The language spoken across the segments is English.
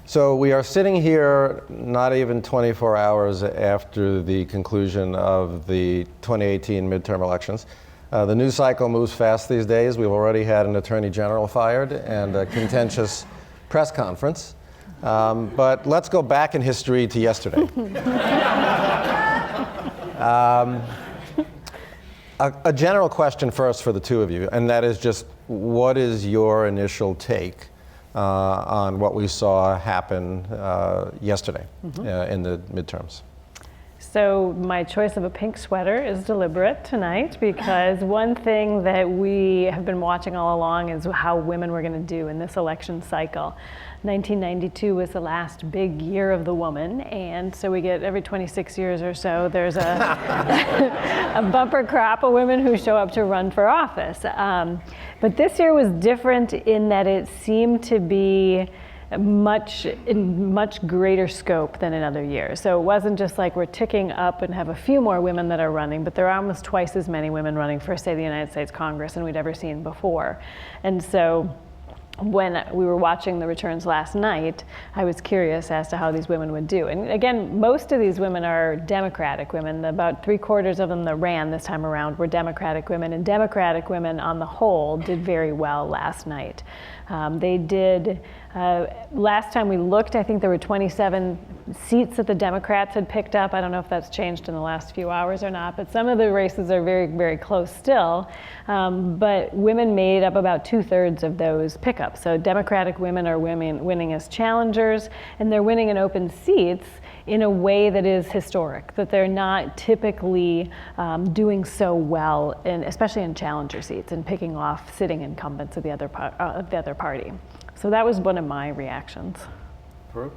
So we are sitting here not even 24 hours after the conclusion of the 2018 midterm elections. The news cycle moves fast these days. We've already had an attorney general fired and a contentious press conference. But let's go back in history to yesterday. A general question first for the two of you, and that is just, what is your initial take on what we saw happen yesterday in the midterms? So my choice of a pink sweater is deliberate tonight, because one thing that we have been watching all along is how women were going to do in this election cycle. 1992 was the last big year of the woman, and so we get every 26 years or so there's a a bumper crop of women who show up to run for office. But this year was different in that it seemed to be in much greater scope than in other years. So it wasn't just like we're ticking up and have a few more women that are running, but there are almost twice as many women running for, say, the United States Congress than we'd ever seen before. And so when we were watching the returns last night, I was curious as to how these women would do. And again, most of these women are Democratic women. About 3/4 of them that ran this time around were Democratic women, and Democratic women on the whole did very well last night. They did, last time we looked, I think there were 27 seats that the Democrats had picked up. I don't know if that's changed in the last few hours or not, but some of the races are very, very close still. But women made up about 2/3 of those pickups. So Democratic women are winning as challengers, and they're winning in open seats in a way that is historic, that they're not typically doing so well, especially in challenger seats, and picking off sitting incumbents of the other party. So that was one of my reactions. Paru?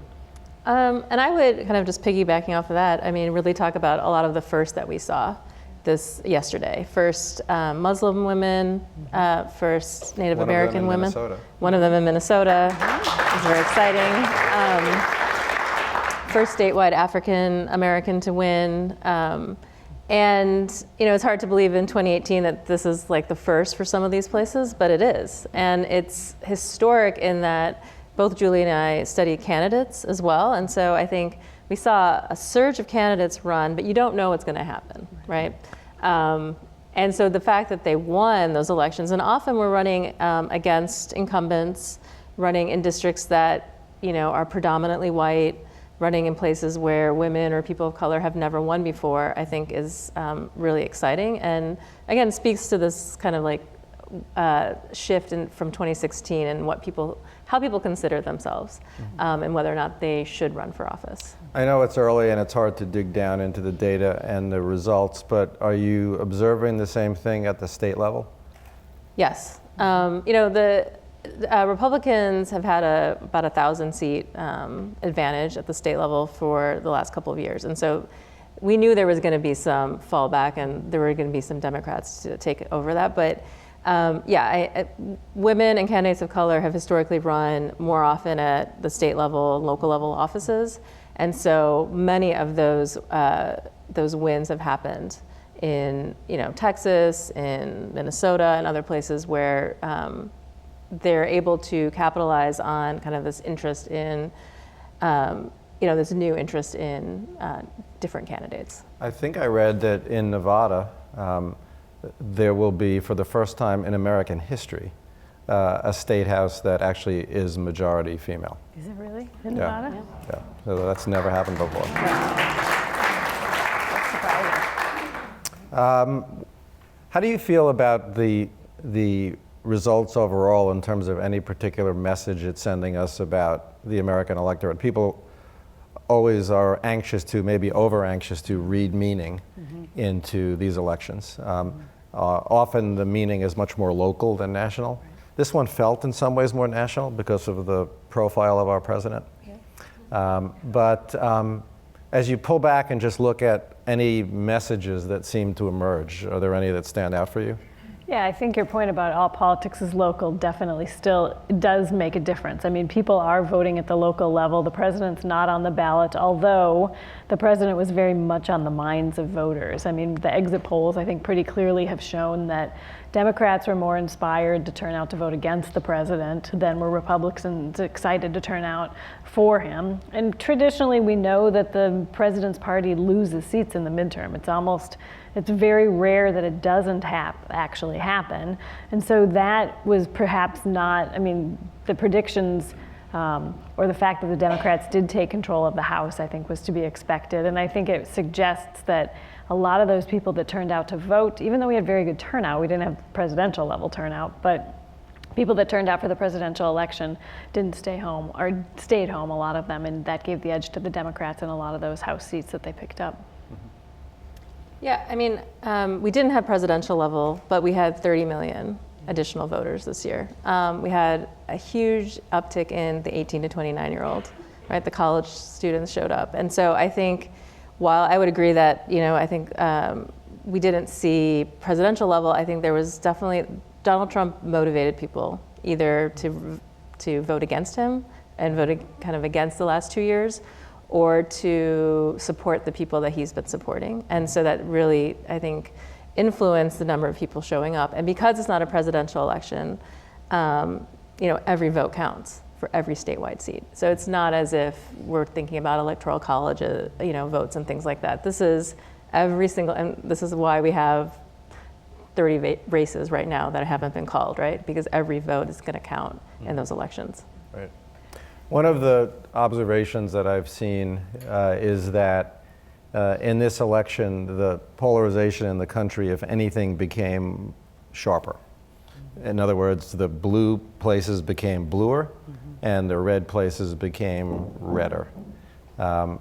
And I would kind of just piggybacking off of that, I mean, really talk about a lot of the firsts that we saw this yesterday. First, Muslim women, first Native American women. One of them in Minnesota. It was very exciting. First statewide African American to win. And you know, it's hard to believe in 2018 that this is like the first for some of these places, but it is. And it's historic in that both Julie and I study candidates as well. And so I think we saw a surge of candidates run, but you don't know what's going to happen, right? And so the fact that they won those elections, and often we're running against incumbents, running in districts that, you know, are predominantly white, running in places where women or people of color have never won before, I think is really exciting. And again, speaks to this kind of like shift from 2016 and how people consider themselves, and whether or not they should run for office. I know it's early and it's hard to dig down into the data and the results, but are you observing the same thing at the state level? Yes. You know, the Republicans have had about 1,000 seat advantage at the state level for the last couple of years. And so we knew there was going to be some fallback and there were going to be some Democrats to take over that. But women and candidates of color have historically run more often at the state level, local level offices. And so many of those wins have happened in, you know, Texas, in Minnesota, and other places where they're able to capitalize on kind of this interest in, you know, this new interest in different candidates. I think I read that in Nevada, there will be, for the first time in American history, a state house that actually is majority female. Is it really? In Nevada? Yeah. So that's never happened before. That's surprising. How do you feel about the results overall in terms of any particular message it's sending us about the American electorate? People always are anxious to, maybe over anxious to, read meaning into these elections. Often the meaning is much more local than national. Right. This one felt in some ways more national because of the profile of our president. Yeah. But as you pull back and just look at any messages that seem to emerge, are there any that stand out for you? Yeah, I think your point about all politics is local definitely still does make a difference. I mean, people are voting at the local level. The president's not on the ballot, although the president was very much on the minds of voters. I mean, the exit polls, I think, pretty clearly have shown that Democrats were more inspired to turn out to vote against the president than were Republicans excited to turn out for him. And traditionally, we know that the president's party loses seats in the midterm. It's very rare that it doesn't actually happen. And so that was perhaps not, the predictions or the fact that the Democrats did take control of the House, I think, was to be expected. And I think it suggests that a lot of those people that turned out to vote, even though we had very good turnout, we didn't have presidential level turnout, but people that turned out for the presidential election didn't stay home, or stayed home, a lot of them, and that gave the edge to the Democrats in a lot of those House seats that they picked up. Yeah, we didn't have presidential level, but we had 30 million additional voters this year. We had a huge uptick in the 18 to 29-year-old, right? The college students showed up. And so I think, while I would agree that, we didn't see presidential level, I think there was definitely, Donald Trump motivated people either to vote against him and voted kind of against the last 2 years, or to support the people that he's been supporting. And so that really, I think, influenced the number of people showing up. And because it's not a presidential election, every vote counts for every statewide seat. So it's not as if we're thinking about electoral college, votes and things like that. This is every single, and this is why we have 30 races right now that haven't been called, right? Because every vote is gonna count in those elections. Right. One of the observations that I've seen is that in this election, the polarization in the country, if anything, became sharper. In other words, the blue places became bluer, and the red places became redder. Do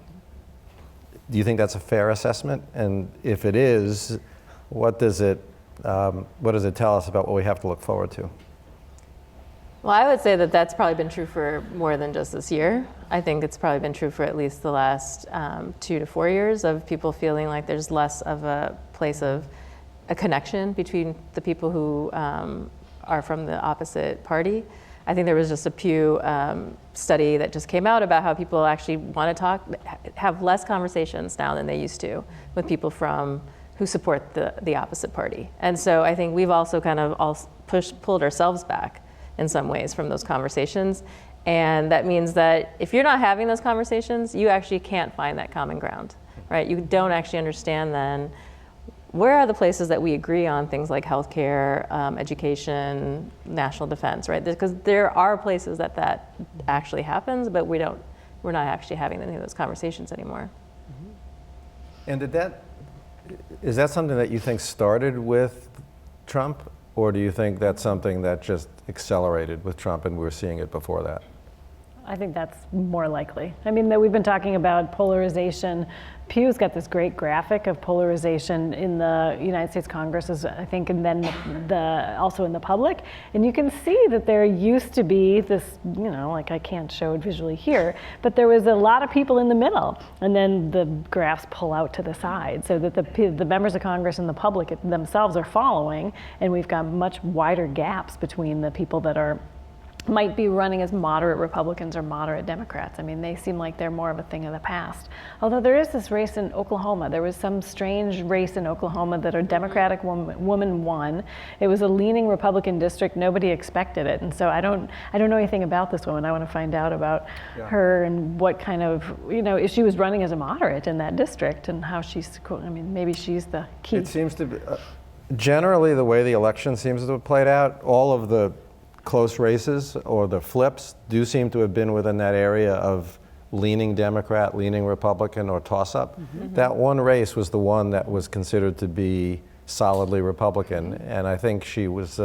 you think that's a fair assessment? And if it is, what does it tell us about what we have to look forward to? Well, I would say that that's probably been true for more than just this year. I think it's probably been true for at least the last 2 to 4 years of people feeling like there's less of a place of a connection between the people who are from the opposite party. I think there was just a Pew study that just came out about how people actually want to have less conversations now than they used to with people who support the opposite party. And so I think we've also kind of pulled ourselves back in some ways from those conversations. And that means that if you're not having those conversations, you actually can't find that common ground, right? You don't actually understand then where are the places that we agree on things like healthcare, education, national defense, right? Because there are places that actually happens, but we're not actually having any of those conversations anymore. And is that something that you think started with Trump, or do you think that's something that just accelerated with Trump and we're seeing it before that? I think that's more likely. that we've been talking about polarization. Pew's got this great graphic of polarization in the United States Congress, I think, and then also in the public. And you can see that there used to be this, I can't show it visually here, but there was a lot of people in the middle. And then the graphs pull out to the side so that the members of Congress and the public themselves are following. And we've got much wider gaps between the people that might be running as moderate Republicans or moderate Democrats. They seem like they're more of a thing of the past. Although there is this race in Oklahoma. There was some strange race in Oklahoma that a Democratic woman won. It was a leaning Republican district. Nobody expected it. And so I don't know anything about this woman. I want to find out about her and what kind of, if she was running as a moderate in that district and how maybe she's the key. It seems to be, generally the way the election seems to have played out, all of the close races or the flips do seem to have been within that area of leaning Democrat, leaning Republican, or toss-up. That one race was the one that was considered to be solidly Republican, and I think she was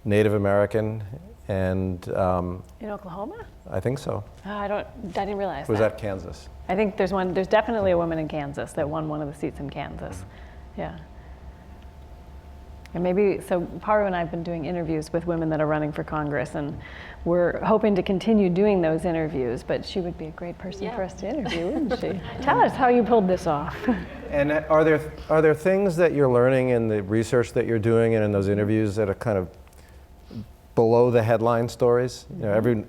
Native American and in Oklahoma? I think so. I didn't realize Was that. that Kansas? I think there's definitely a woman in Kansas that won one of the seats in Kansas. Yeah. And so Paru and I have been doing interviews with women that are running for Congress, and we're hoping to continue doing those interviews, but she would be a great person for us to interview, wouldn't she? Tell us how you pulled this off. And are there things that you're learning in the research that you're doing and in those interviews that are kind of below the headline stories?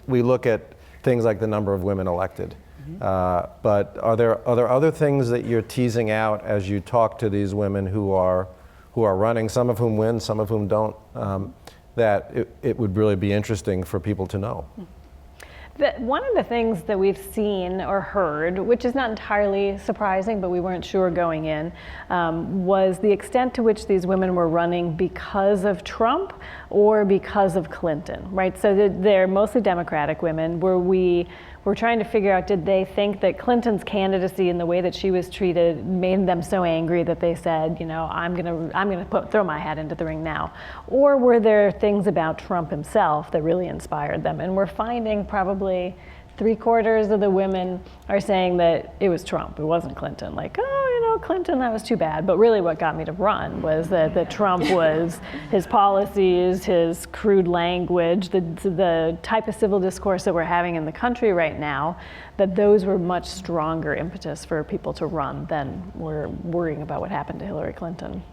We look at things like the number of women elected, but are there other things that you're teasing out as you talk to these women who are who are running, some of whom win, some of whom don't, that it would really be interesting for people to know. One of the things that we've seen or heard, which is not entirely surprising, but we weren't sure going in, was the extent to which these women were running because of Trump or because of Clinton, right? So they're mostly Democratic women. We're trying to figure out, did they think that Clinton's candidacy and the way that she was treated made them so angry that they said, you know, I'm gonna throw my hat into the ring now? Or were there things about Trump himself that really inspired them? And we're finding probably 3/4 of the women are saying that it was Trump, it wasn't Clinton. Like, oh, you know, Clinton, that was too bad. But really what got me to run was that Trump was, his policies, his crude language, the type of civil discourse that we're having in the country right now, that those were much stronger impetus for people to run than we're worrying about what happened to Hillary Clinton.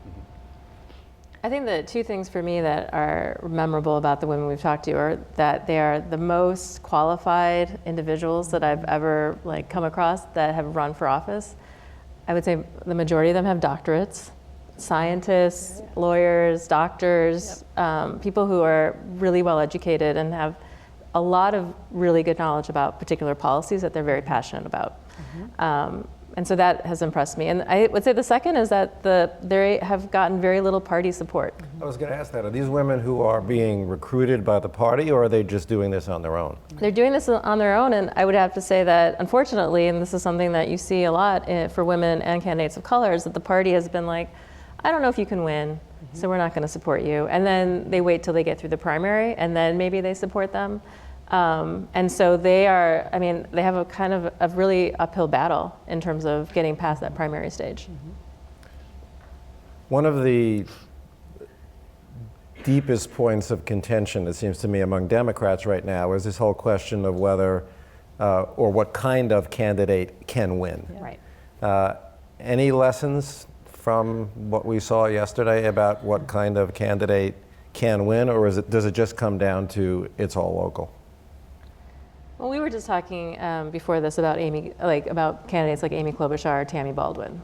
I think the two things for me that are memorable about the women we've talked to are that they are the most qualified individuals that I've ever come across that have run for office. I would say the majority of them have doctorates, scientists, lawyers, doctors, people who are really well educated and have a lot of really good knowledge about particular policies that they're very passionate about. And so that has impressed me. And I would say the second is that they have gotten very little party support. I was going to ask that. Are these women who are being recruited by the party, or are they just doing this on their own? They're doing this on their own, and I would have to say that, unfortunately, and this is something that you see a lot for women and candidates of color, is that the party has been like, I don't know if you can win, so we're not going to support you. And then they wait till they get through the primary, and then maybe they support them. And so they have a kind of a really uphill battle in terms of getting past that primary stage. One of the deepest points of contention, it seems to me, among Democrats right now is this whole question of whether or what kind of candidate can win. Right. Any lessons from what we saw yesterday about what kind of candidate can win, or does it just come down to it's all local? Well, we were just talking before this about about candidates like Amy Klobuchar or Tammy Baldwin,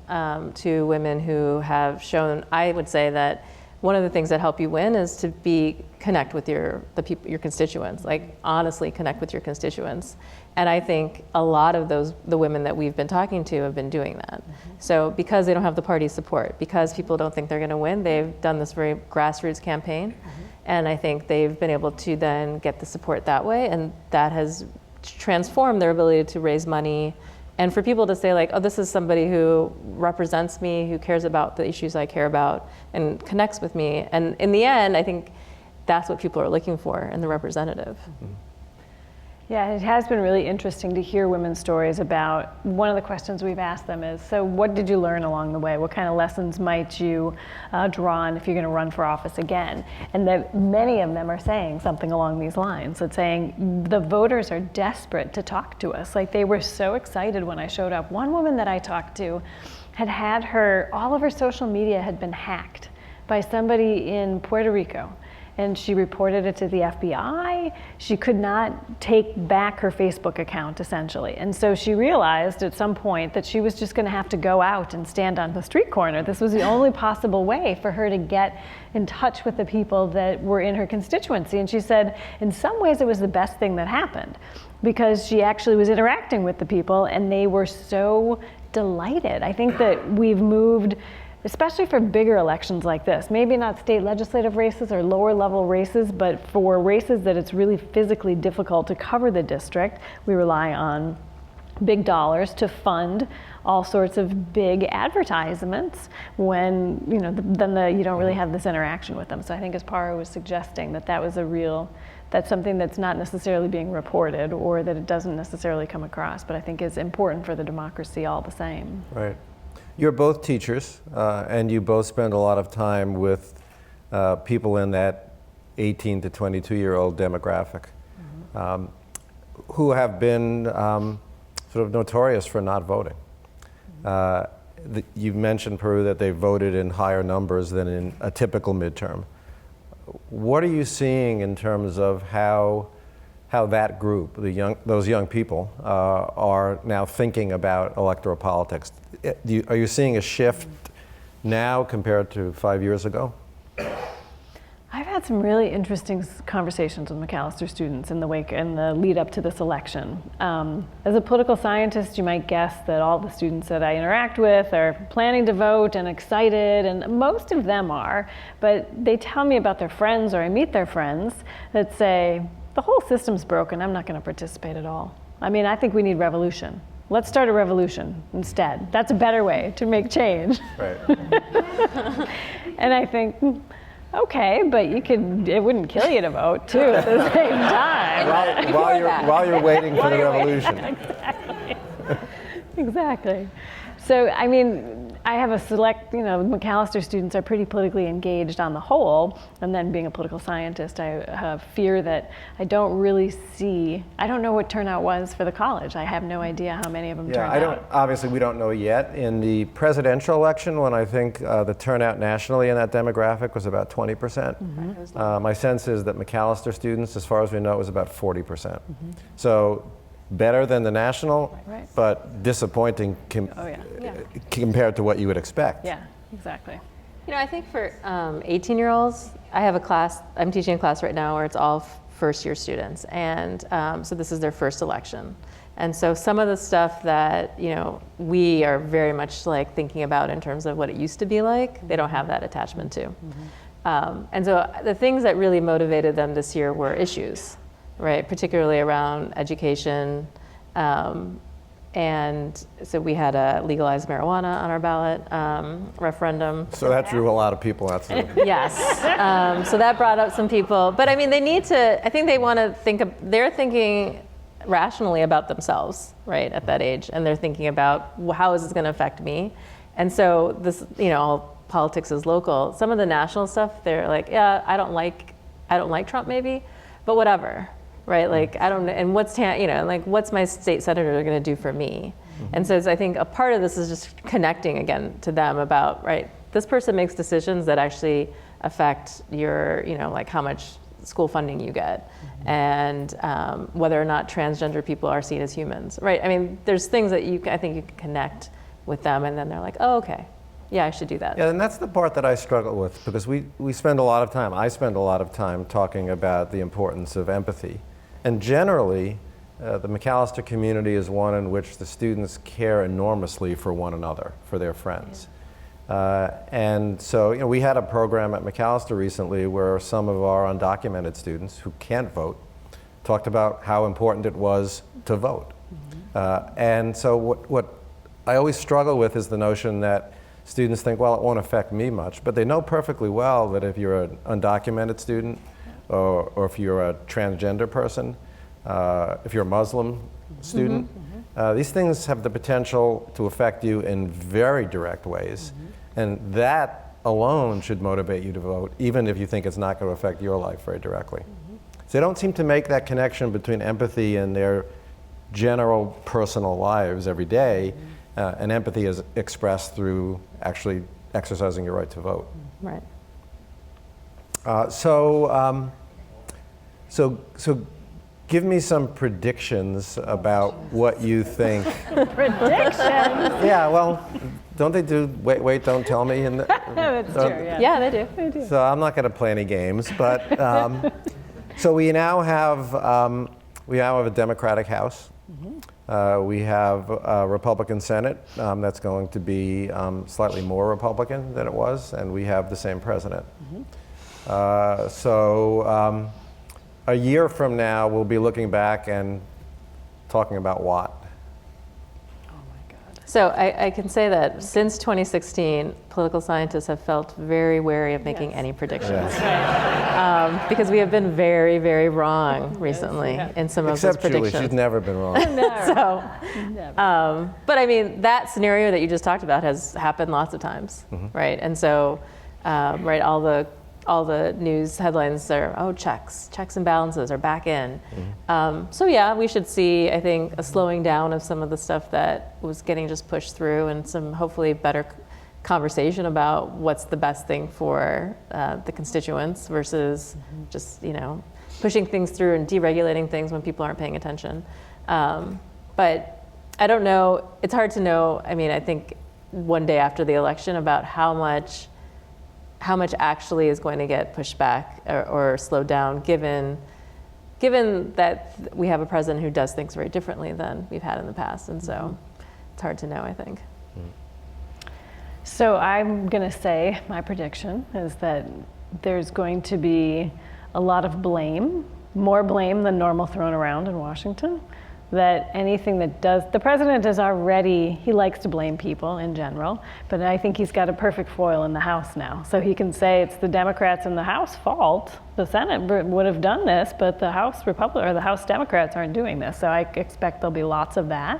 two women who have shown. I would say that one of the things that help you win is to connect with your constituents, like honestly connect with your constituents. And I think a lot of the women that we've been talking to have been doing that. So because they don't have the party support, because people don't think they're going to win, they've done this very grassroots campaign. And I think they've been able to then get the support that way, and that has transformed their ability to raise money. And for people to say like, oh, this is somebody who represents me, who cares about the issues I care about, and connects with me. And in the end, I think that's what people are looking for in the representative. Yeah, it has been really interesting to hear women's stories about, one of the questions we've asked them is, so what did you learn along the way? What kind of lessons might you draw on if you're going to run for office again? And that many of them are saying something along these lines. It's saying the voters are desperate to talk to us. Like, they were so excited when I showed up. One woman that I talked to had all of her social media had been hacked by somebody in Puerto Rico. And she reported it to the FBI. She could not take back her Facebook account, essentially. And so she realized at some point that she was just going to have to go out and stand on the street corner. This was the only possible way for her to get in touch with the people that were in her constituency. And she said, in some ways, it was the best thing that happened, because she actually was interacting with the people, and they were so delighted. I think that we've moved, especially for bigger elections like this, maybe not state legislative races or lower level races, but for races that it's really physically difficult to cover the district, we rely on big dollars to fund all sorts of big advertisements when, you don't really have this interaction with them. So I think, as Paru was suggesting, that's something that's not necessarily being reported, or that it doesn't necessarily come across, but I think is important for the democracy all the same. Right. You're both teachers, and you both spend a lot of time with people in that 18 to 22-year-old demographic, who have been sort of notorious for not voting. You've mentioned, Paru, that they voted in higher numbers than in a typical midterm. What are you seeing in terms of how that group, those young people, are now thinking about electoral politics? Are you seeing a shift now compared to 5 years ago? I've had some really interesting conversations with Macalester students in the lead up to this election. As a political scientist, you might guess that all the students that I interact with are planning to vote and excited, and most of them are, but they tell me about their friends, or I meet their friends that say, the whole system's broken, I'm not going to participate at all. I mean, I think we need revolution. Let's start a revolution instead. That's a better way to make change. Right. And I think, okay, but it wouldn't kill you to vote too at the same time. While you're waiting for the revolution. Exactly. So, I mean, I have a select, Macalester students are pretty politically engaged on the whole, and then being a political scientist, I fear that I don't know what turnout was for the college. I have no idea how many of them turned out. Obviously we don't know yet. In the presidential election, when I think the turnout nationally in that demographic was about 20%, my sense is that Macalester students, as far as we know, was about 40%. So better than the national, but disappointing compared to what you would expect. Yeah, exactly. I think for 18-year-olds, I have a class, I'm teaching a class right now where it's all first-year students, and so this is their first election. And so some of the stuff that, we are very much like thinking about in terms of what it used to be like, they don't have that attachment to. And so the things that really motivated them this year were issues, right? Particularly around education. And so we had a legalized marijuana on our ballot referendum. So that drew a lot of people out. Yes. So that brought up some people. But I mean, they need to, I think they want to they're thinking rationally about themselves, right, at that age. And they're thinking about, how is this going to affect me? And so this, all politics is local. Some of the national stuff, they're like, yeah, I don't like Trump maybe, but whatever. Right, like I don't know, and what's what's my state senator going to do for me? And so I think a part of this is just connecting again to them about, right, this person makes decisions that actually affect your, like how much school funding you get, and whether or not transgender people are seen as humans, right? I mean, there's things that I think you can connect with them, and then they're like, oh, okay, yeah, I should do that. Yeah, and that's the part that I struggle with, because I spend a lot of time talking about the importance of empathy. And generally, the Macalester community is one in which the students care enormously for one another, for their friends. And so, we had a program at Macalester recently where some of our undocumented students who can't vote talked about how important it was to vote. And so what I always struggle with is the notion that students think, well, it won't affect me much, but they know perfectly well that if you're an undocumented student, or if you're a transgender person, if you're a Muslim student, these things have the potential to affect you in very direct ways. And that alone should motivate you to vote, even if you think it's not going to affect your life very directly. So they don't seem to make that connection between empathy and their general personal lives every day, and empathy is expressed through actually exercising your right to vote. Right. So give me some predictions about what you think. Predictions? Yeah, well, don't they do wait, don't tell me? That's true, yeah. Yeah, they do. So I'm not going to play any games, but so we now have a Democratic House. We have a Republican Senate that's going to be slightly more Republican than it was, and we have the same president. So a year from now, we'll be looking back and talking about what? Oh my God. So I can say that since 2016, political scientists have felt very wary of making any predictions. Because we have been very, very wrong recently in some of those predictions. Julie, she's never been wrong. But I mean, that scenario that you just talked about has happened lots of times, right? And so, right, all the news headlines are, checks and balances are back in. So yeah, we should see, I think, a slowing down of some of the stuff that was getting just pushed through, and some hopefully better conversation about what's the best thing for the constituents versus just, pushing things through and deregulating things when people aren't paying attention. But I don't know, it's hard to know. I mean, I think one day after the election about how much actually is going to get pushed back or slowed down, given that we have a president who does things very differently than we've had in the past. And so it's hard to know, I think. So I'm going to say my prediction is that there's going to be a lot of blame, more blame than normal thrown around in Washington. That anything that the president is already, he likes to blame people in general, but I think he's got a perfect foil in the House now. So he can say it's the Democrats in the House fault. The Senate would have done this, but the House the House Democrats aren't doing this. So I expect there'll be lots of that.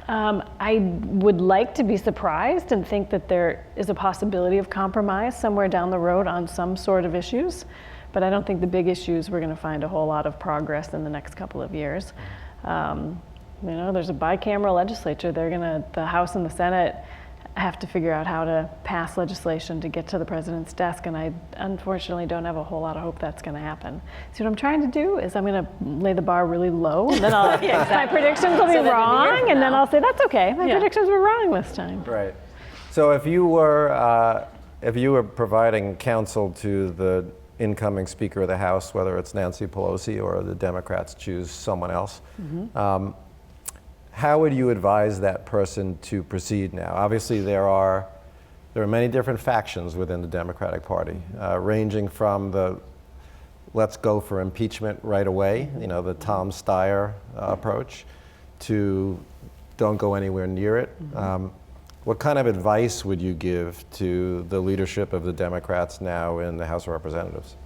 I would like to be surprised and think that there is a possibility of compromise somewhere down the road on some sort of issues, but I don't think the big issues we're going to find a whole lot of progress in the next couple of years. There's a bicameral legislature. The House and the Senate have to figure out how to pass legislation to get to the president's desk, and I unfortunately don't have a whole lot of hope that's going to happen. So what I'm trying to do is I'm going to lay the bar really low, and then my predictions will be wrong, and then I'll say that's okay. My predictions were wrong this time. Right. So if you were providing counsel to the incoming Speaker of the House, whether it's Nancy Pelosi or the Democrats choose someone else, how would you advise that person to proceed now? Obviously, there are many different factions within the Democratic Party, ranging from the let's go for impeachment right away, the Tom Steyer approach, to don't go anywhere near it. What kind of advice would you give to the leadership of the Democrats now in the House of Representatives?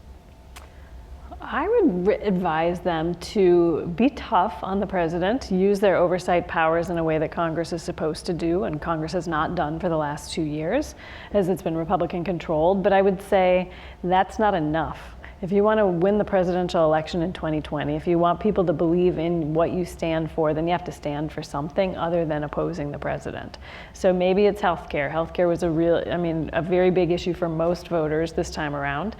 I would advise them to be tough on the president, use their oversight powers in a way that Congress is supposed to do, and Congress has not done for the last 2 years, as it's been Republican controlled. But I would say that's not enough. If you want to win the presidential election in 2020, if you want people to believe in what you stand for, then you have to stand for something other than opposing the president. So maybe it's healthcare. Healthcare was a very big issue for most voters this time around.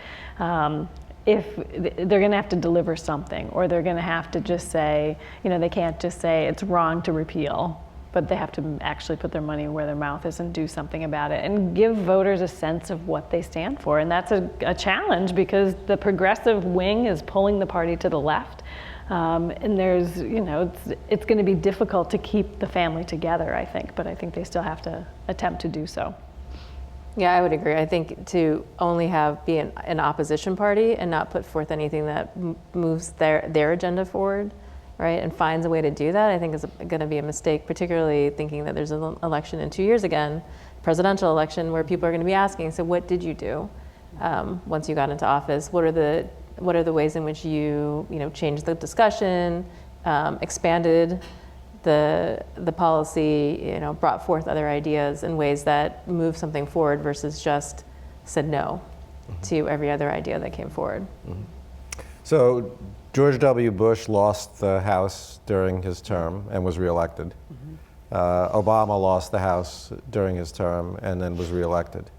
If they're going to have to deliver something, or they're going to have to just say, they can't just say it's wrong to repeal, but they have to actually put their money where their mouth is and do something about it and give voters a sense of what they stand for. And that's a challenge because the progressive wing is pulling the party to the left. And there's, it's going to be difficult to keep the family together, I think, but I think they still have to attempt to do so. Yeah, I would agree. I think to only be an opposition party and not put forth anything that moves their agenda forward, right, and finds a way to do that, I think is going to be a mistake, particularly thinking that there's an election in 2 years again, presidential election, where people are going to be asking, so what did you do once you got into office? What are the ways in which you changed the discussion, expanded the policy, brought forth other ideas in ways that move something forward versus just said no to every other idea that came forward. So George W. Bush lost the House during his term and was reelected. Obama lost the House during his term and then was reelected.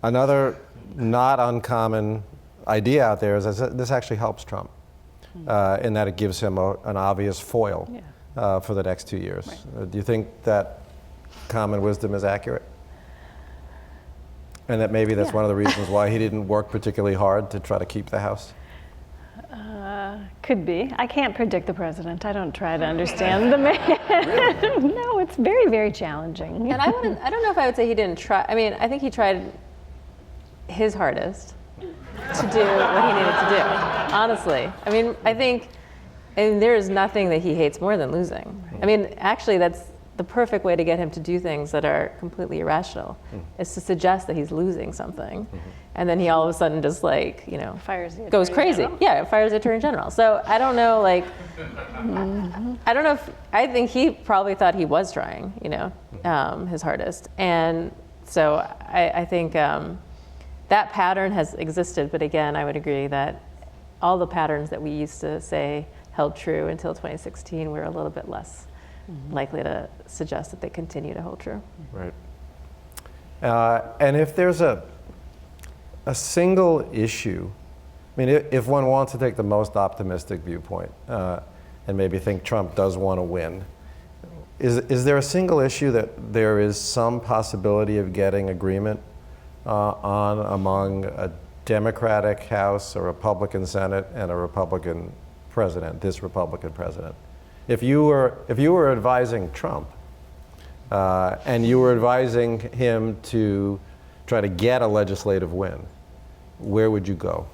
Another not uncommon idea out there is that this actually helps Trump. In that it gives him an obvious foil for the next 2 years. Right. Do you think that common wisdom is accurate? And that maybe that's one of the reasons why he didn't work particularly hard to try to keep the House? Could be. I can't predict the president. I don't try to understand the man. Really? No, it's very, very challenging. And I don't know if I would say he didn't try. I mean, I think he tried his hardest to do what he needed to do, honestly. I mean, I think there is nothing that he hates more than losing. I mean, actually, that's the perfect way to get him to do things that are completely irrational, is to suggest that he's losing something. And then he all of a sudden just fires the goes crazy. General. Yeah, fires the Attorney General. So I don't know, I don't know I think he probably thought he was trying, his hardest. And so I think that pattern has existed, but again, I would agree that all the patterns that we used to say held true until 2016 were a little bit less likely to suggest that they continue to hold true. Right. And if there's a single issue, I mean, if one wants to take the most optimistic viewpoint and maybe think Trump does want to win, Is there a single issue that there is some possibility of getting agreement on among a Democratic House, a Republican Senate, and a Republican president, this Republican president? If you were advising Trump and you were advising him to try to get a legislative win, where would you go?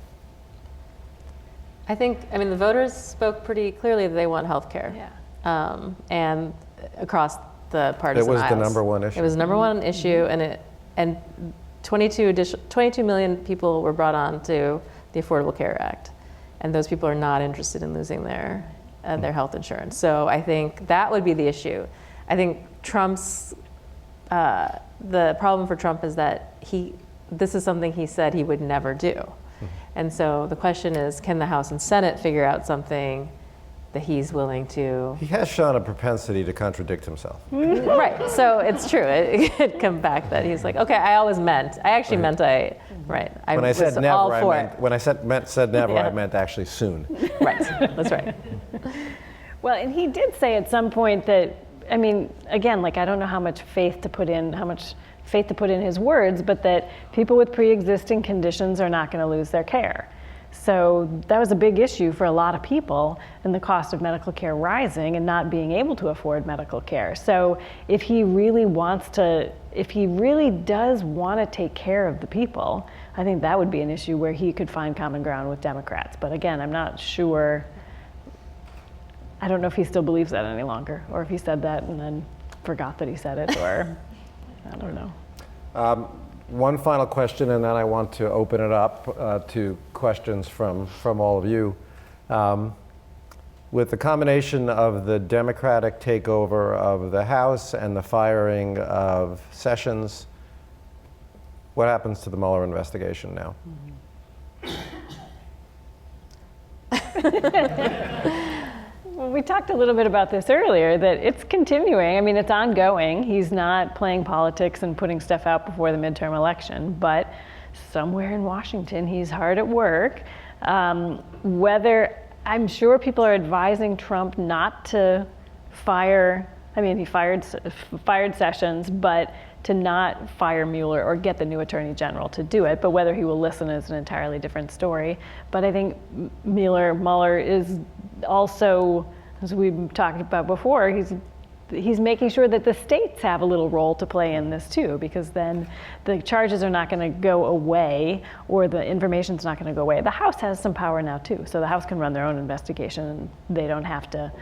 I mean, the voters spoke pretty clearly that they want health care. Yeah. And across the partisan It was aisles. the number one issue. It was the number one issue, and 22 million people were brought on to the Affordable Care Act, and those people are not interested in losing their health insurance. So I think that would be the issue. I think the problem for Trump is that this is something he said he would never do. And so the question is, can the House and Senate figure out something that he's willing to? He has shown a propensity to contradict himself. Right, so it's true. It could come back that he's like, okay, I actually meant I When I said was never, all I for meant, it. when I said never, Yeah. I meant actually soon. Right, that's right. Well, and he did say at some point that, I mean, again, like, I don't know how much faith to put in his words, but that people with pre-existing conditions are not going to lose their care. So that was a big issue for a lot of people, and the cost of medical care rising and not being able to afford medical care. So if he really does want to take care of the people, I think that would be an issue where he could find common ground with Democrats. But again, I'm not sure. I don't know if he still believes that any longer, or if he said that and then forgot that he said it, or I don't know. One final question, and then I want to open it up to questions from all of you. With the combination of the Democratic takeover of the House and the firing of Sessions, what happens to the Mueller investigation now? Well, we talked a little bit about this earlier, that it's continuing. I mean, it's ongoing. He's not playing politics and putting stuff out before the midterm election, but somewhere in Washington, he's hard at work. I'm sure people are advising Trump not to fire, I mean, he fired Sessions, but to not fire Mueller or get the new attorney general to do it. But whether he will listen is an entirely different story. But I think Mueller is also, as we've talked about before, he's making sure that the states have a little role to play in this too, because then the charges are not going to go away, or the information's not going to go away. The House has some power now too, so the House can run their own investigation, and they don't have to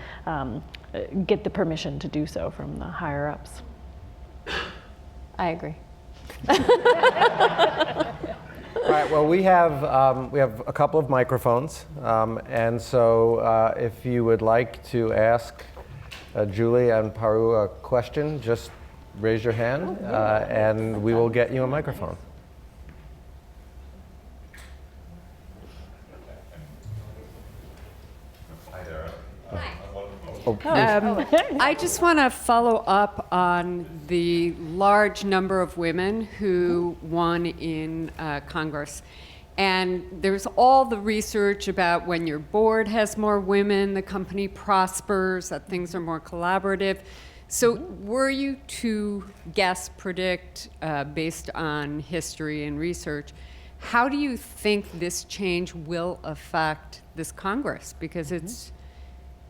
get the permission to do so from the higher ups. I agree. All right, well, we have a couple of microphones, and so if you would like to ask Julie and Paru a question, just raise your hand, and we will get you a microphone. I just want to follow up on the large number of women who won in Congress. And there's all the research about when your board has more women, the company prospers, that things are more collaborative. So were you to guess, predict, based on history and research, how do you think this change will affect this Congress? Because it's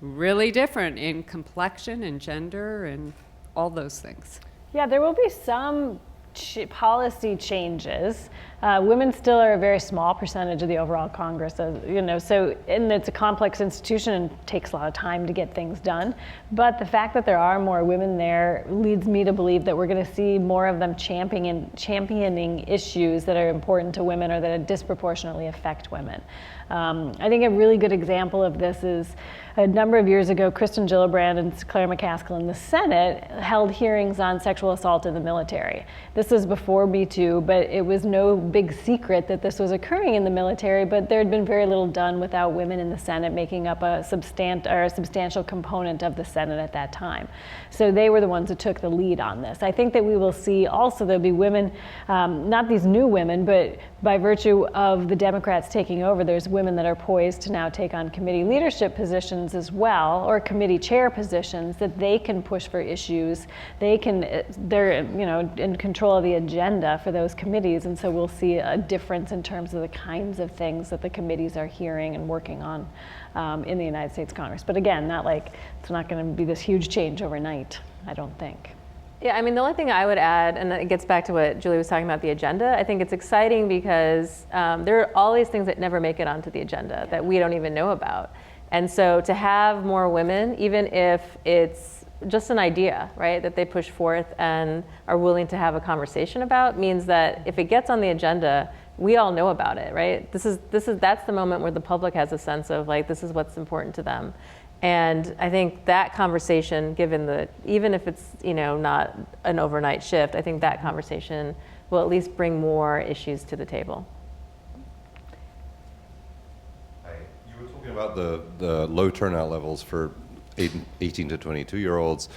really different in complexion and gender and all those things. Yeah, there will be some policy changes. Women still are a very small percentage of the overall Congress, so, and it's a complex institution and takes a lot of time to get things done. But the fact that there are more women there leads me to believe that we're going to see more of them championing issues that are important to women or that disproportionately affect women. I think a really good example of this is a number of years ago, Kristen Gillibrand and Claire McCaskill in the Senate held hearings on sexual assault in the military. This was before Me Too, but it was no big secret that this was occurring in the military, but there had been very little done without women in the Senate making up a substantial component of the Senate at that time. So they were the ones who took the lead on this. I think that we will see also there'll be women, not these new women, but by virtue of the Democrats taking over, there's women that are poised to now take on committee leadership positions positions as well, or committee chair positions, that they can push for issues. They're in control of the agenda for those committees, and so we'll see a difference in terms of the kinds of things that the committees are hearing and working on in the United States Congress. But again, it's not going to be this huge change overnight, I don't think. Yeah, I mean, the only thing I would add, and it gets back to what Julie was talking about, the agenda, I think it's exciting because there are all these things that never make it onto the agenda that we don't even know about. And so to have more women, even if it's just an idea, right, that they push forth and are willing to have a conversation about, means that if it gets on the agenda, we all know about it, right? That's the moment where the public has a sense of like, this is what's important to them. And I think that conversation, even if it's not an overnight shift, I think that conversation will at least bring more issues to the table. You were talking about the low turnout levels for 18 to 22-year-olds.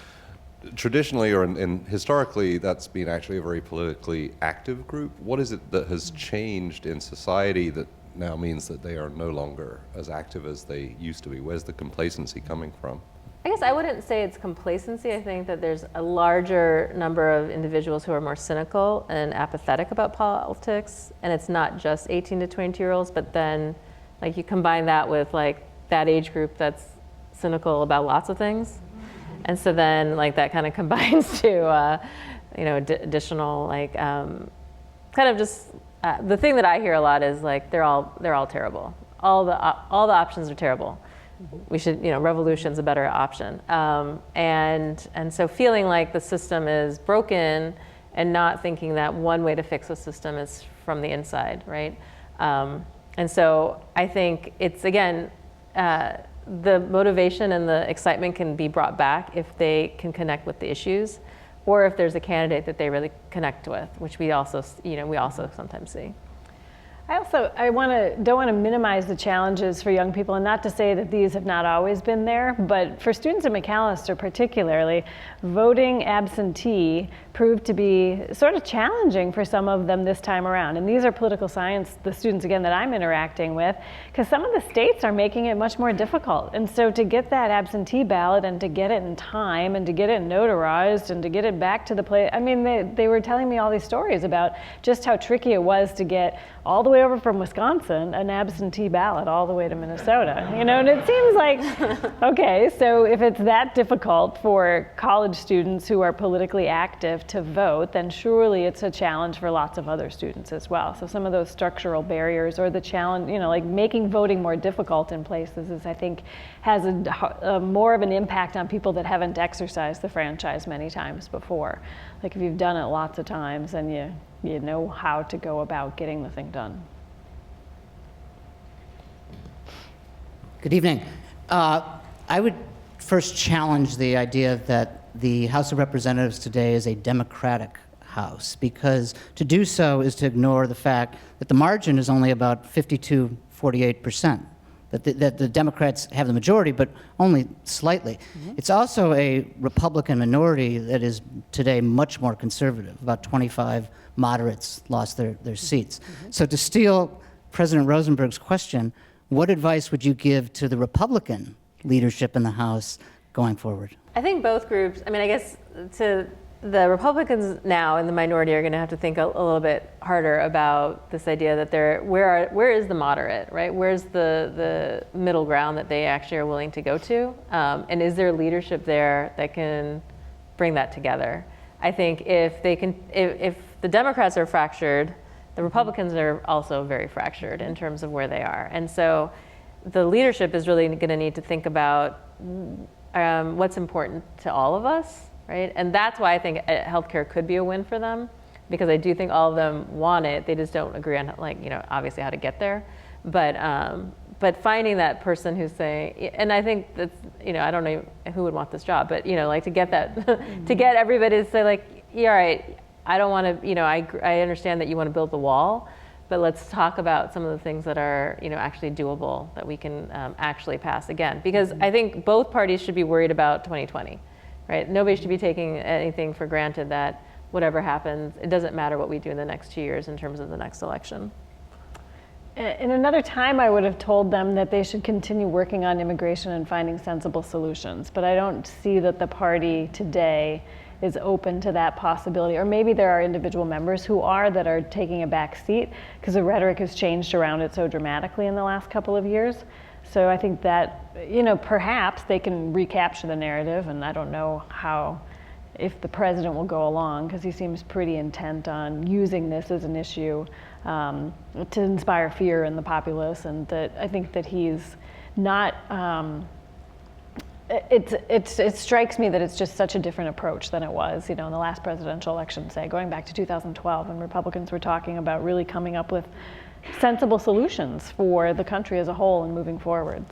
Traditionally, and historically, that's been actually a very politically active group. What is it that has changed in society that now means that they are no longer as active as they used to be? Where's the complacency coming from? I guess I wouldn't say it's complacency. I think that there's a larger number of individuals who are more cynical and apathetic about politics, and it's not just 18 to 22-year-olds, but then like you combine that with like that age group that's cynical about lots of things, and so then like that kind of combines to additional like kind of just the thing that I hear a lot is like they're all terrible. All the options are terrible. We should, revolution's a better option. And so feeling like the system is broken and not thinking that one way to fix the system is from the inside, right? And so I think it's, again, the motivation and the excitement can be brought back if they can connect with the issues, or if there's a candidate that they really connect with, which we also sometimes see. I don't want to minimize the challenges for young people, and not to say that these have not always been there, but for students at Macalester particularly, voting absentee proved to be sort of challenging for some of them this time around. And these are political science, the students, again, that I'm interacting with, because some of the states are making it much more difficult. And so to get that absentee ballot and to get it in time and to get it notarized and to get it back to the place, I mean, they were telling me all these stories about just how tricky it was to get all the way over from Wisconsin an absentee ballot all the way to Minnesota, and it seems like, okay, so if it's that difficult for college students who are politically active to vote, then surely it's a challenge for lots of other students as well. So some of those structural barriers, or the challenge, like making voting more difficult in places, is, I think, has a more of an impact on people that haven't exercised the franchise many times before. Like if you've done it lots of times, then you know how to go about getting the thing done. Good evening. I would first challenge the idea that the House of Representatives today is a Democratic House, because to do so is to ignore the fact that the margin is only about 52-48%. That the Democrats have the majority, but only slightly. Mm-hmm. It's also a Republican minority that is today much more conservative. About 25 moderates lost their seats. Mm-hmm. So to steal President Rosenberg's question, what advice would you give to the Republican leadership in the House going forward? I think both groups, I guess the Republicans now in the minority are going to have to think a little bit harder about this idea that where is the moderate, right? Where's the middle ground that they actually are willing to go to? And is there leadership there that can bring that together? I think if the Democrats are fractured, the Republicans are also very fractured in terms of where they are. And so the leadership is really going to need to think about what's important to all of us. Right? And that's why I think healthcare could be a win for them, because I do think all of them want it. They just don't agree on, obviously how to get there. But finding that person who's saying, and I think that's, I don't know who would want this job, but to get that, to get everybody to say like, yeah, all right, I don't want to, I understand that you want to build the wall, but let's talk about some of the things that are, actually doable that we can actually pass again. Because I think both parties should be worried about 2020. Right? Nobody should be taking anything for granted that whatever happens, it doesn't matter what we do in the next 2 years in terms of the next election. In another time, I would have told them that they should continue working on immigration and finding sensible solutions. But I don't see that the party today is open to that possibility. Or maybe there are individual members who are that are taking a back seat because the rhetoric has changed around it so dramatically in the last couple of years. So I think that, perhaps they can recapture the narrative, and I don't know if the president will go along, because he seems pretty intent on using this as an issue to inspire fear in the populace, and that I think that he's not, it strikes me that it's just such a different approach than it was, in the last presidential election, say, going back to 2012, when Republicans were talking about really coming up with sensible solutions for the country as a whole and moving forward.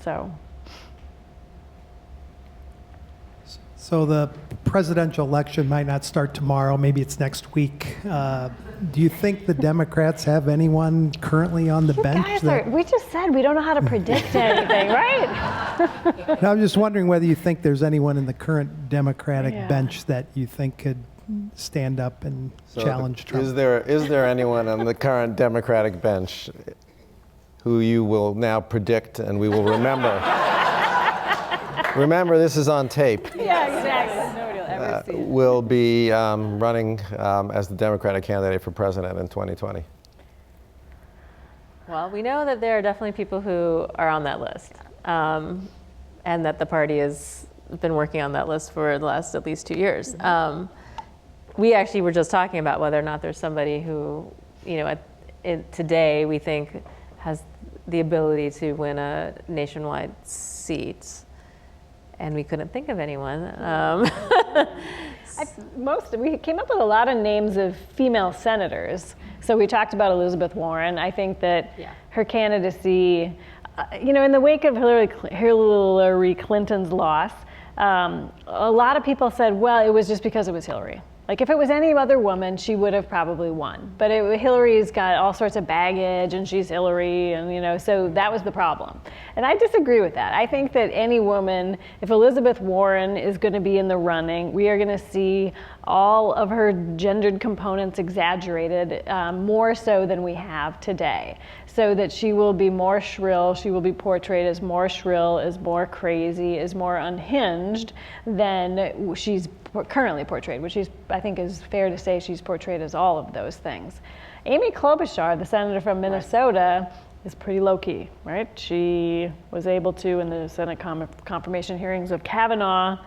So the presidential election might not start tomorrow, maybe it's next week. Do you think the Democrats have anyone currently on the bench? We just said we don't know how to predict anything, right? No, I'm just wondering whether you think there's anyone in the current Democratic bench that you think could stand up and challenge Trump. Is there anyone on the current Democratic bench who you will now predict and we will remember? Remember, this is on tape. Yeah, exactly. Nobody will ever see it. Will be running as the Democratic candidate for president in 2020. Well, we know that there are definitely people who are on that list, and that the party has been working on that list for the last at least 2 years. We actually were just talking about whether or not there's somebody who, today we think has the ability to win a nationwide seat, and we couldn't think of anyone. We came up with a lot of names of female senators. So we talked about Elizabeth Warren. I think that her candidacy, in the wake of Hillary Clinton's loss, a lot of people said, well, it was just because it was Hillary. Like, if it was any other woman, she would have probably won. But Hillary's got all sorts of baggage, and she's Hillary, and so that was the problem. And I disagree with that. I think that any woman, if Elizabeth Warren is going to be in the running, we are going to see all of her gendered components exaggerated, more so than we have today. So that she will be more shrill, she will be portrayed as more shrill, as more crazy, as more unhinged than she's currently portrayed, which I think is fair to say she's portrayed as all of those things. Amy Klobuchar, the senator from Minnesota, is pretty low-key, right? She was able to, in the Senate confirmation hearings of Kavanaugh,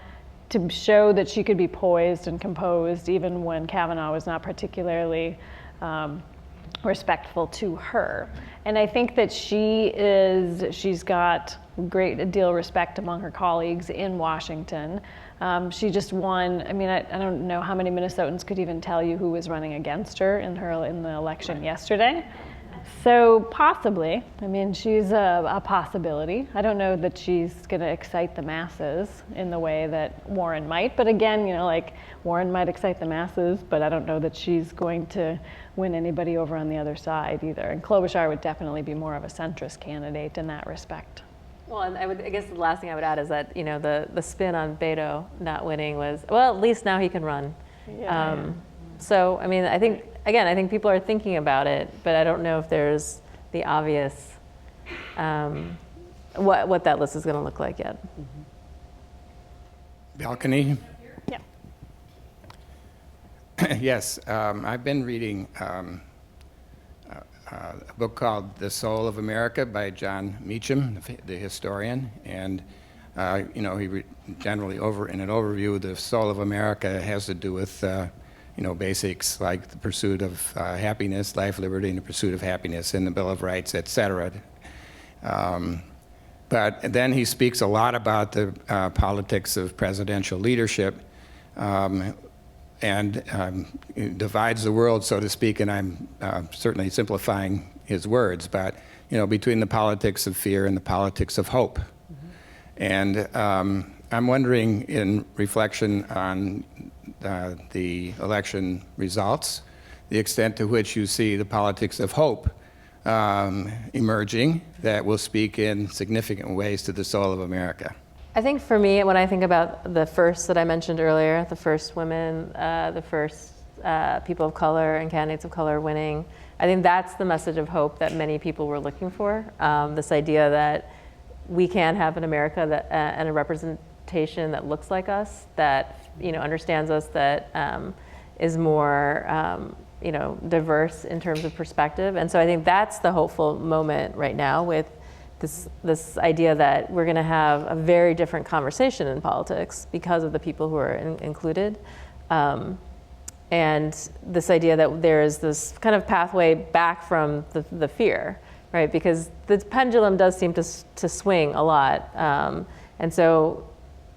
to show that she could be poised and composed even when Kavanaugh was not particularly respectful to her. And I think that she's got a great deal of respect among her colleagues in Washington. She just won. I mean, I don't know how many Minnesotans could even tell you who was running against her in the election yesterday. So possibly, she's a possibility. I don't know that she's going to excite the masses in the way that Warren might. But again, Warren might excite the masses, but I don't know that she's going to win anybody over on the other side either. And Klobuchar would definitely be more of a centrist candidate in that respect. Well, and I guess the last thing I would add is that, the spin on Beto not winning was, well, at least now he can run. So, I think people are thinking about it, but I don't know if there's the obvious, what that list is going to look like yet. Balcony? Yeah. Yes, I've been reading a book called The Soul of America by John Meacham, the historian, and he generally in an overview, the soul of America has to do with basics like the pursuit of happiness, life, liberty, and the pursuit of happiness, and the Bill of Rights, etc. But then he speaks a lot about the politics of presidential leadership, and divides the world, so to speak, and I'm certainly simplifying his words, but between the politics of fear and the politics of hope. And I'm wondering, in reflection on the election results, the extent to which you see the politics of hope emerging that will speak in significant ways to the soul of America. I think for me, when I think about the firsts that I mentioned earlier, the first women, the first people of color and candidates of color winning. I think that's the message of hope that many people were looking for. This idea that we can have an America that and a representation that looks like us, that understands us, that is more diverse in terms of perspective. And so I think that's the hopeful moment right now with this idea that we're going to have a very different conversation in politics because of the people who are included. And this idea that there is this kind of pathway back from the fear, right? Because the pendulum does seem to swing a lot. And so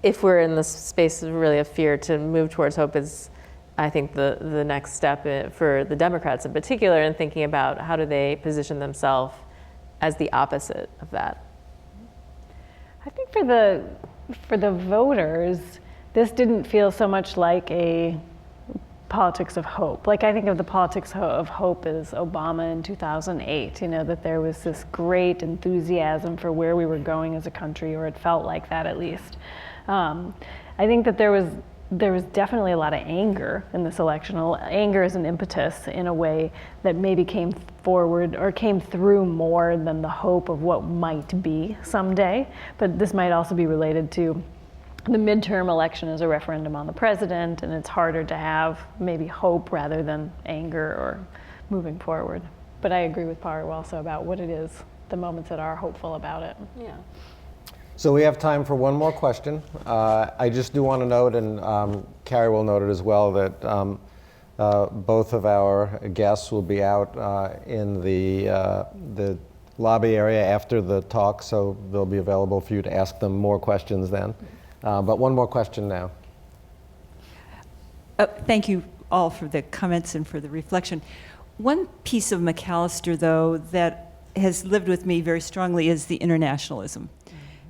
if we're in this space of really of fear, to move towards hope is, I think, the next step for the Democrats in particular, in thinking about how do they position themselves as the opposite of that. I think for the voters, this didn't feel so much like a politics of hope. Like, I think of the politics of hope as Obama in 2008, that there was this great enthusiasm for where we were going as a country, or it felt like that at least. I think that there was definitely a lot of anger in this election. Anger is an impetus in a way that maybe came forward or came through more than the hope of what might be someday. But this might also be related to the midterm election as a referendum on the president, and it's harder to have maybe hope rather than anger or moving forward. But I agree with Paru also about what it is, the moments that are hopeful about it. Yeah. So we have time for one more question. I just do want to note, and Carrie will note it as well, that both of our guests will be out in the lobby area after the talk, so they'll be available for you to ask them more questions then. But one more question now. Thank you all for the comments and for the reflection. One piece of Macalester, though, that has lived with me very strongly is the internationalism.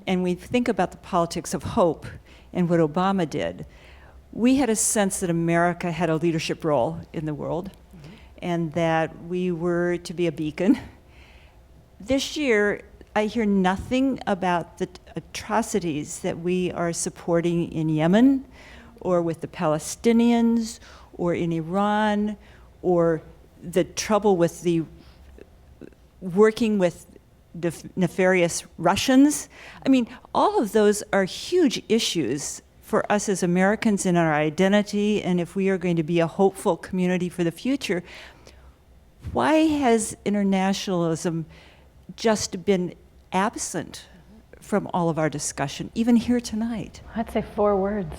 And we think about the politics of hope and what Obama did. We had a sense that America had a leadership role in the world, and that we were to be a beacon. This year, I hear nothing about the atrocities that we are supporting in Yemen, or with the Palestinians, or in Iran, or the trouble with the working with nefarious Russians. I mean, all of those are huge issues for us as Americans in our identity, and if we are going to be a hopeful community for the future. Why has internationalism just been absent from all of our discussion, even here tonight? I'd say 4 words.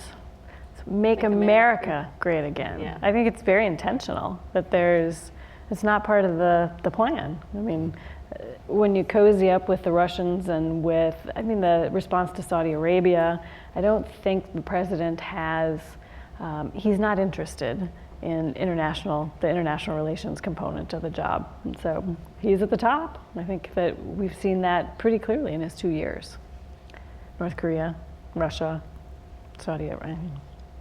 Make America great again. Yeah. I think it's very intentional that it's not part of the plan. I mean, when you cozy up with the Russians and the response to Saudi Arabia, I don't think the president he's not interested in the international relations component of the job. And so he's at the top. I think that we've seen that pretty clearly in his 2 years. North Korea, Russia, Saudi Arabia.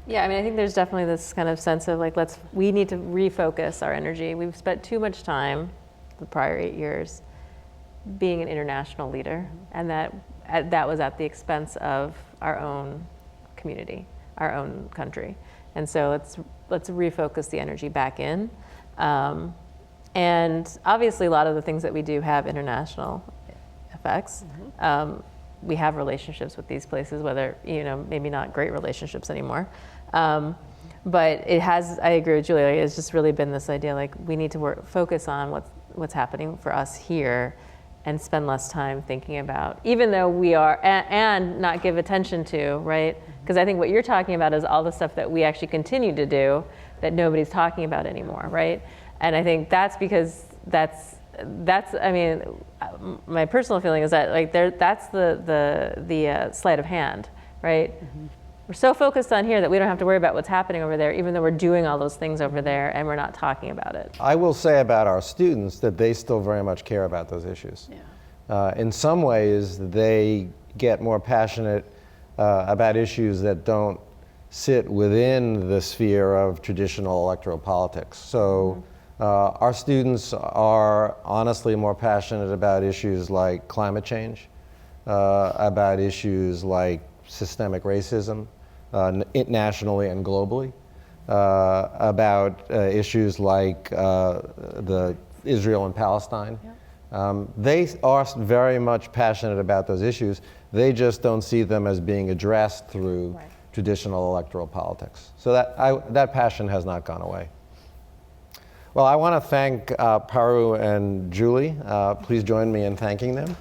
Yeah, I mean, I think there's definitely this kind of sense of like, we need to refocus our energy. We've spent too much time the prior 8 years being an international leader, and that was at the expense of our own community, our own country. And so let's refocus the energy back in. And obviously a lot of the things that we do have international effects. We have relationships with these places, whether, maybe not great relationships anymore. But it has, I agree with Julia, it's just really been this idea, like, we need to focus on what's happening for us here, and spend less time thinking about, even though we are, and not give attention to, right? Because I think what you're talking about is all the stuff that we actually continue to do that nobody's talking about anymore, right? And I think that's because that's I mean, my personal feeling is that, like, that's the sleight of hand, right? We're so focused on here that we don't have to worry about what's happening over there, even though we're doing all those things over there and we're not talking about it. I will say about our students that they still very much care about those issues. Yeah. In some ways, they get more passionate about issues that don't sit within the sphere of traditional electoral politics. So our students are honestly more passionate about issues like climate change, about issues like systemic racism, nationally and globally, about issues like the Israel and Palestine. They are very much passionate about those issues. They just don't see them as being addressed through traditional electoral politics. So that passion has not gone away. Well, I want to thank Paru and Julie. Please join me in thanking them.